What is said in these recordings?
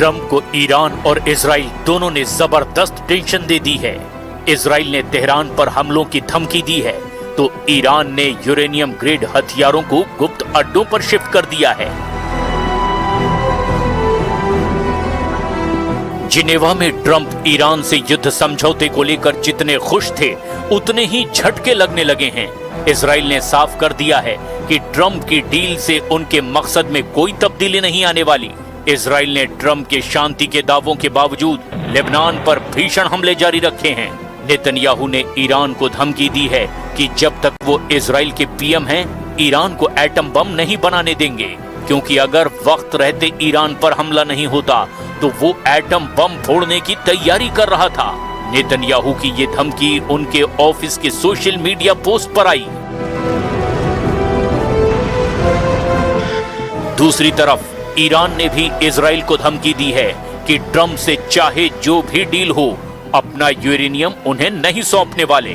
Trump को Iran और Israel दोनों ने जबरदस्त टेंशन दे दी है। इजराइल ने तेहरान पर हमलों की धमकी दी है तो ईरान ने यूरेनियम ग्रेड हथियारों को गुप्त अड्डों पर शिफ्ट कर दिया है। जिनेवा में ट्रंप ईरान से युद्ध समझौते को लेकर जितने खुश थे उतने ही झटके लगने लगे हैं। इजराइल ने साफ कर दिया है कि ट्रंप की डील से उनके मकसद में कोई तब्दीली नहीं आने वाली। इजराइल ने ट्रंप के शांति के दावों के बावजूद लेबनान पर भीषण हमले जारी रखे हैं। नेतन्याहू ने ईरान को धमकी दी है कि जब तक वो इजराइल के पीएम हैं, ईरान को एटम बम नहीं बनाने देंगे, क्योंकि अगर वक्त रहते ईरान पर हमला नहीं होता तो वो एटम बम फोड़ने की तैयारी कर रहा था। नेतन्याहू की ये धमकी उनके ऑफिस के सोशल मीडिया पोस्ट पर आई। दूसरी तरफ ईरान ने भी इजराइल को धमकी दी है कि ट्रंप से चाहे जो भी डील हो, अपना यूरेनियम उन्हें नहीं सौंपने वाले।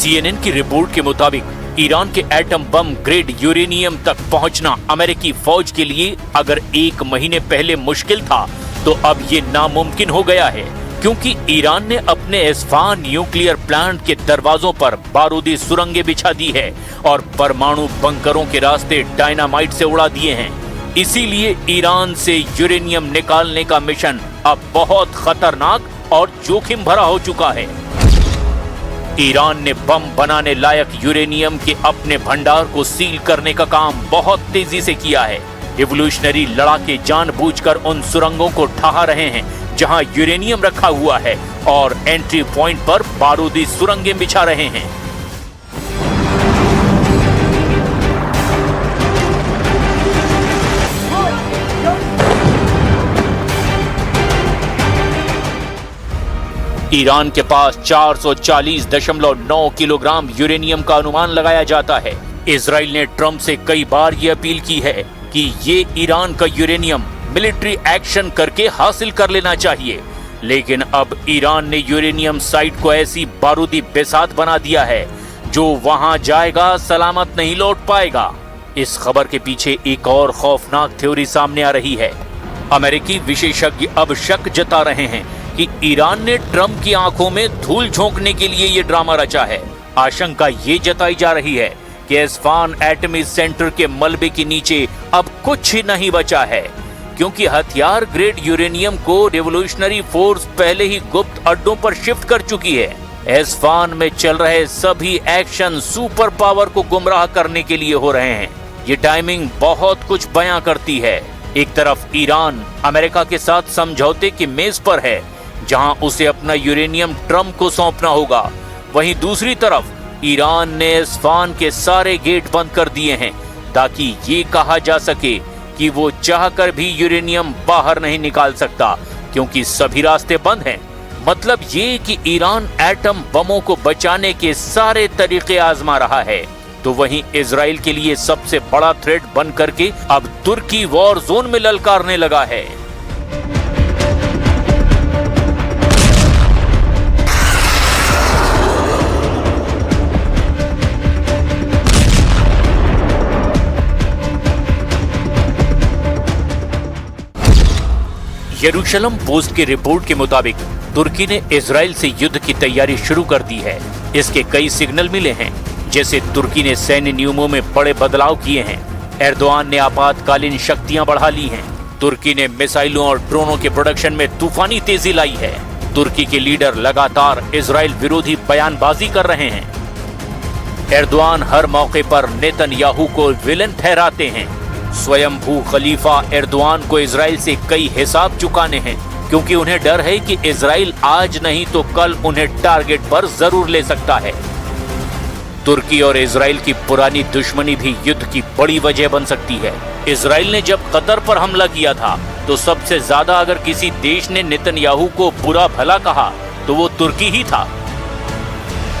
CNN की रिपोर्ट के मुताबिक ईरान के एटम बम ग्रेड यूरेनियम तक पहुंचना अमेरिकी फौज के लिए अगर 1 महीने पहले मुश्किल था तो अब ये नामुमकिन हो गया है, क्योंकि ईरान ने अपने इस्फहान न्यूक्लियर प्लांट के दरवाजों पर बारूदी सुरंगें बिछा दी है और परमाणु बंकरों के रास्ते डायनामाइट से उड़ा दिए हैं। इसीलिए ईरान से यूरेनियम निकालने का मिशन अब बहुत खतरनाक और जोखिम भरा हो चुका है। ईरान ने बम बनाने लायक यूरेनियम के अपने भंडार को सील करने का काम बहुत तेजी से किया है। रिवोल्यूशनरी लड़ाके जानबूझकर उन सुरंगों को ढहा रहे हैं जहां यूरेनियम रखा हुआ है और एंट्री पॉइंट पर बारूदी सुरंगें बिछा रहे हैं। ईरान के पास 440.9 किलोग्राम यूरेनियम का अनुमान लगाया जाता है। इजराइल ने ट्रंप से कई बार ये अपील की है कि ये ईरान का यूरेनियम मिलिट्री एक्शन करके हासिल कर लेना चाहिए, लेकिन अब ईरान ने यूरेनियम साइट को ऐसी बारूदी बेसात बना दिया है जो वहां जाएगा सलामत नहीं लौट पाएगा। इस खबर के पीछे एक और खौफनाक थ्योरी सामने आ रही है। अमेरिकी विशेषज्ञ अब शक जता रहे हैं कि ईरान ने ट्रंप की आंखों में धूल झोंकने के लिए ये ड्रामा रचा है। आशंका ये जताई जा रही है कि इस्फहान एटमी सेंटर के मलबे के नीचे अब कुछ ही नहीं बचा है, क्योंकि हथियार ग्रेड यूरेनियम को रिवोल्यूशनरी फोर्स पहले ही गुप्त अड्डों पर शिफ्ट कर चुकी है। इस्फहान में चल रहे सभी एक्शन सुपर पावर को गुमराह करने के लिए हो रहे हैं। ये टाइमिंग बहुत कुछ बयां करती है। एक तरफ ईरान अमेरिका के साथ समझौते की मेज पर है जहां उसे अपना यूरेनियम ट्रंप को सौंपना होगा, वहीं दूसरी तरफ ईरान ने इस्फहान के सारे गेट बंद कर दिए हैं ताकि ये कहा जा सके कि वो चाहकर भी यूरेनियम बाहर नहीं निकाल सकता, क्योंकि सभी रास्ते बंद हैं। मतलब ये कि ईरान एटम बमों को बचाने के सारे तरीके आजमा रहा है। तो वहीं इजराइल के लिए सबसे बड़ा थ्रेट बन करके अब तुर्की वॉर जोन में ललकारने लगा है। यरूशलम पोस्ट की रिपोर्ट के मुताबिक तुर्की ने इजराइल से युद्ध की तैयारी शुरू कर दी है। इसके कई सिग्नल मिले हैं, जैसे तुर्की ने सैन्य नियमों में बड़े बदलाव किए हैं। एर्दोआन ने आपातकालीन शक्तियां बढ़ा ली हैं। तुर्की ने मिसाइलों और ड्रोनों के प्रोडक्शन में तूफानी तेजी लाई है। तुर्की के लीडर लगातार इजराइल विरोधी बयानबाजी कर रहे हैं। एर्दोआन हर मौके पर नेतन्याहू को विलन ठहराते हैं। स्वयंभू खलीफा एर्दोआन को इजराइल से कई हिसाब चुकाने हैं, क्योंकि उन्हें डर है कि इजराइल आज नहीं तो कल उन्हें टारगेट पर जरूर ले सकता है। तुर्की और इजराइल की पुरानी दुश्मनी भी युद्ध की बड़ी वजह बन सकती है। इजराइल ने जब कतर पर हमला किया था तो सबसे ज्यादा अगर किसी देश ने नेतन्याहू को बुरा भला कहा तो वो तुर्की ही था।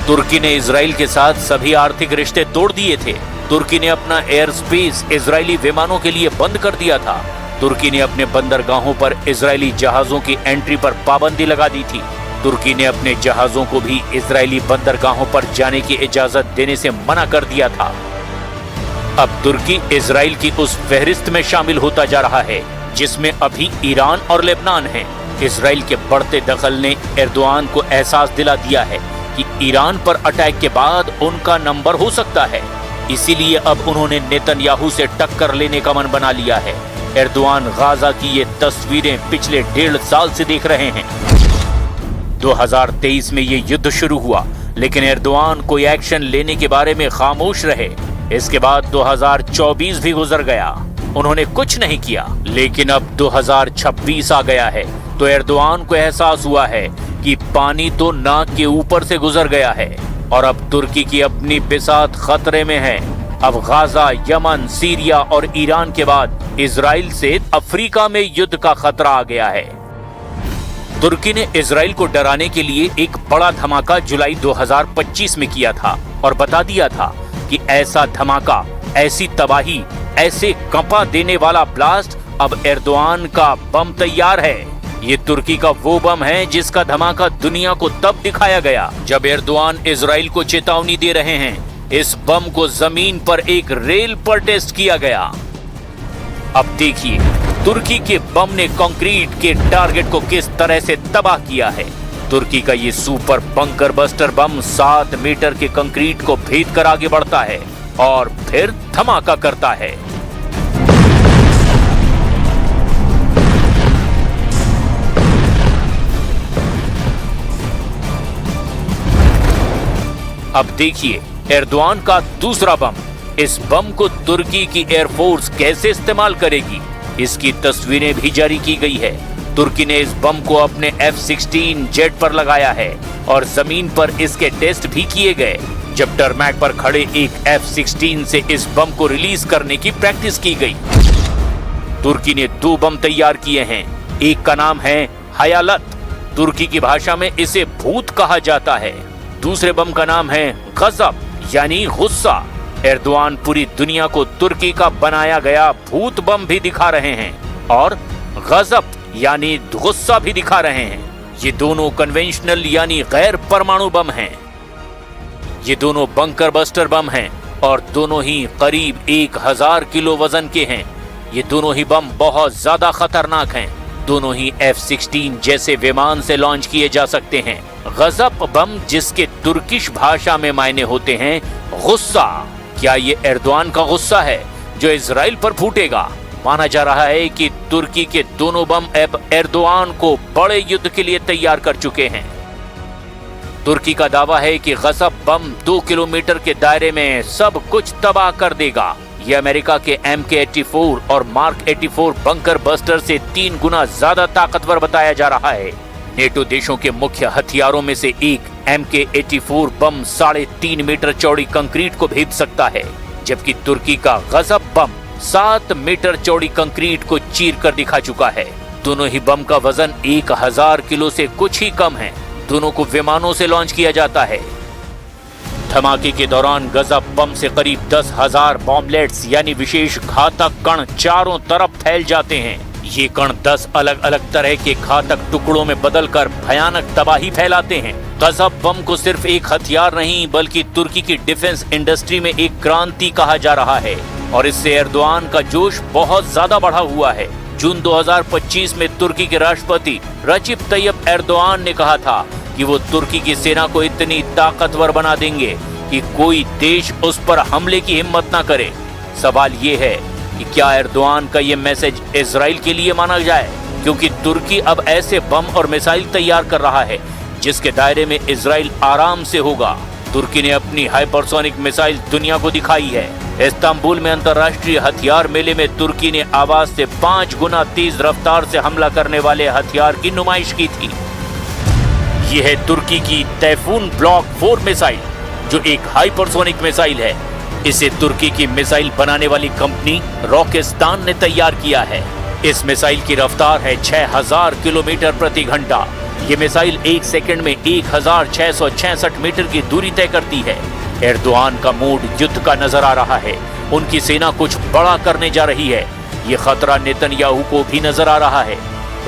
तुर्की ने इजराइल के साथ सभी आर्थिक रिश्ते तोड़ दिए थे। तुर्की ने अपना एयर स्पेस इजरायली विमानों के लिए बंद कर दिया था। तुर्की ने अपने बंदरगाहों पर इजरायली जहाजों की एंट्री पर पाबंदी लगा दी थी। तुर्की ने अपने जहाजों को भी इजरायली बंदरगाहों पर जाने की इजाजत देने से मना कर दिया था। अब तुर्की इजराइल की उस फहरिस्त में शामिल होता जा रहा है जिसमें अभी ईरान और लेबनान हैं। इजराइल के बढ़ते दखल ने एर्दोआन को एहसास दिला दिया है कि ईरान पर अटैक के बाद उनका नंबर हो सकता है। इसीलिए अब उन्होंने नेतन्याहू से टक्कर लेने का मन बना लिया है। एर्दोआन गाजा की ये तस्वीरें पिछले 1.5 साल से देख रहे हैं। 2023 में ये युद्ध शुरू हुआ, लेकिन एर्दोआन कोई एक्शन लेने के बारे में खामोश रहे। इसके बाद 2024 भी गुजर गया, उन्होंने कुछ नहीं किया। लेकिन अब 2026 आ गया है तो एर्दोआन को एहसास हुआ है कि पानी तो नाक के ऊपर से गुजर गया है और अब तुर्की की अपनी बिसात खतरे में है। अब गाजा, यमन, सीरिया और ईरान के बाद इजराइल से अफ्रीका में युद्ध का खतरा आ गया है। तुर्की ने इजराइल को डराने के लिए एक बड़ा धमाका जुलाई 2025 में किया था और बता दिया था कि ऐसा धमाका, ऐसी तबाही, ऐसे कंपा देने वाला ब्लास्ट अब एर्दोआन का बम तैयार है। ये तुर्की का वो बम है जिसका धमाका दुनिया को तब दिखाया गया जब एर्दोआन इजराइल को चेतावनी दे रहे हैं। इस बम को जमीन पर एक रेल पर टेस्ट किया गया। अब देखिए तुर्की के बम ने कंक्रीट के टारगेट को किस तरह से तबाह किया है। तुर्की का ये super bunker buster bomb 7 metre के कंक्रीट को भेद कर आगे बढ़ता है और फिर धमाका करता है। अब देखिए एर्दोआन का दूसरा बम। इस बम को तुर्की की एयरफोर्स कैसे इस्तेमाल करेगी, इसकी तस्वीरें भी जारी की गई है। तुर्की ने इस बम को अपने F-16 जेट पर लगाया है और जमीन पर इसके टेस्ट भी किए गए। जब टरमैक पर खड़े एक F-16 से इस बम को रिलीज करने की प्रैक्टिस की गई। तुर्की ने 2 बम तैयार किए हैं। एक का नाम है हयालत, तुर्की की भाषा में इसे भूत कहा जाता है। दूसरे बम का नाम है गजब यानी गुस्सा। एर्दोआन पूरी दुनिया को तुर्की का बनाया गया भूत बम भी दिखा रहे हैं और गजब यानी गुस्सा भी दिखा रहे हैं। ये दोनों कन्वेंशनल यानी गैर परमाणु बम हैं। ये दोनों बंकर बस्टर बम हैं और दोनों ही करीब 1000 किलो वजन के हैं। ये दोनों ही बम बहुत ज्यादा खतरनाक हैं। दोनों ही F-16 जैसे विमान से लॉन्च किए जा सकते हैं। गजब बम जिसके तुर्किश भाषा में मायने होते हैं गुस्सा। क्या ये एर्दोआन का गुस्सा है जो इजराइल पर फूटेगा? माना जा रहा है कि तुर्की के दोनों बम अब एर्दोआन को बड़े युद्ध के लिए तैयार कर चुके हैं। तुर्की का दावा है कि गजब बम 2 किलोमीटर के दायरे में सब कुछ तबाह कर देगा। ये अमेरिका के MK-84 और मार्क 84 बंकर बस्टर से 3 गुना ज्यादा ताकतवर बताया जा रहा है। नेटो देशों के मुख्य हथियारों में से एक MK-84 बम 3.5 मीटर चौड़ी कंक्रीट को भेद सकता है, जबकि तुर्की का गजब बम 7 मीटर चौड़ी कंक्रीट को चीर कर दिखा चुका है। दोनों ही बम का वजन 1000 किलो से कुछ ही कम है। दोनों को विमानों से लॉन्च किया जाता है। धमाके के दौरान गजब बम से करीब 10,000 बॉम्बलेट्स यानी विशेष घातक कण चारों तरफ फैल जाते हैं। ये कण 10 अलग अलग तरह के घातक टुकड़ों में बदलकर भयानक तबाही फैलाते हैं। गजब बम को सिर्फ एक हथियार नहीं बल्कि तुर्की की डिफेंस इंडस्ट्री में एक क्रांति कहा जा रहा है और इससे एर्दोआन का जोश बहुत ज्यादा बढ़ा हुआ है। जून 2025 में तुर्की के राष्ट्रपति रचिप तैयब एर्दोआन ने कहा था कि वो तुर्की की सेना को इतनी ताकतवर बना देंगे कि कोई देश उस पर हमले की हिम्मत ना करे। सवाल ये है कि क्या एर्दोआन का ये मैसेज इजराइल के लिए माना जाए, क्योंकि तुर्की अब ऐसे बम और मिसाइल तैयार कर रहा है जिसके दायरे में इजराइल आराम से होगा। तुर्की ने अपनी हाइपरसोनिक मिसाइल दुनिया को दिखाई है। इस्तांबुल में अंतर्राष्ट्रीय हथियार मेले में तुर्की ने आवाज से 5 गुना तेज रफ्तार से हमला करने वाले हथियार की नुमाइश की थी। यह है तुर्की की तैफून ब्लॉक 4 मिसाइल, जो एक हाइपरसोनिक मिसाइल है। इसे तुर्की की मिसाइल बनाने वाली कंपनी रॉकेस्तान ने तैयार किया है। इस मिसाइल की रफ्तार है 6000 किलोमीटर प्रति घंटा। ये मिसाइल 1 सेकंड में 1666 मीटर की दूरी तय करती है। एर्दोआन का मूड युद्ध का नजर आ रहा है। उनकी सेना कुछ बड़ा करने जा रही है। ये खतरा नेतन्याहू को भी नजर आ रहा है।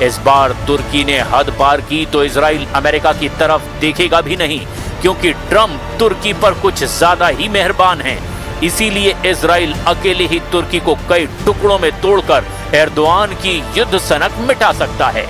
इस बार तुर्की ने हद पार की तो इजराइल अमेरिका की तरफ देखेगा भी नहीं, क्योंकि ट्रंप तुर्की पर कुछ ज्यादा ही मेहरबान हैं। इसीलिए इजराइल अकेले ही तुर्की को कई टुकड़ों में तोड़कर एर्दोआन की युद्ध सनक मिटा सकता है।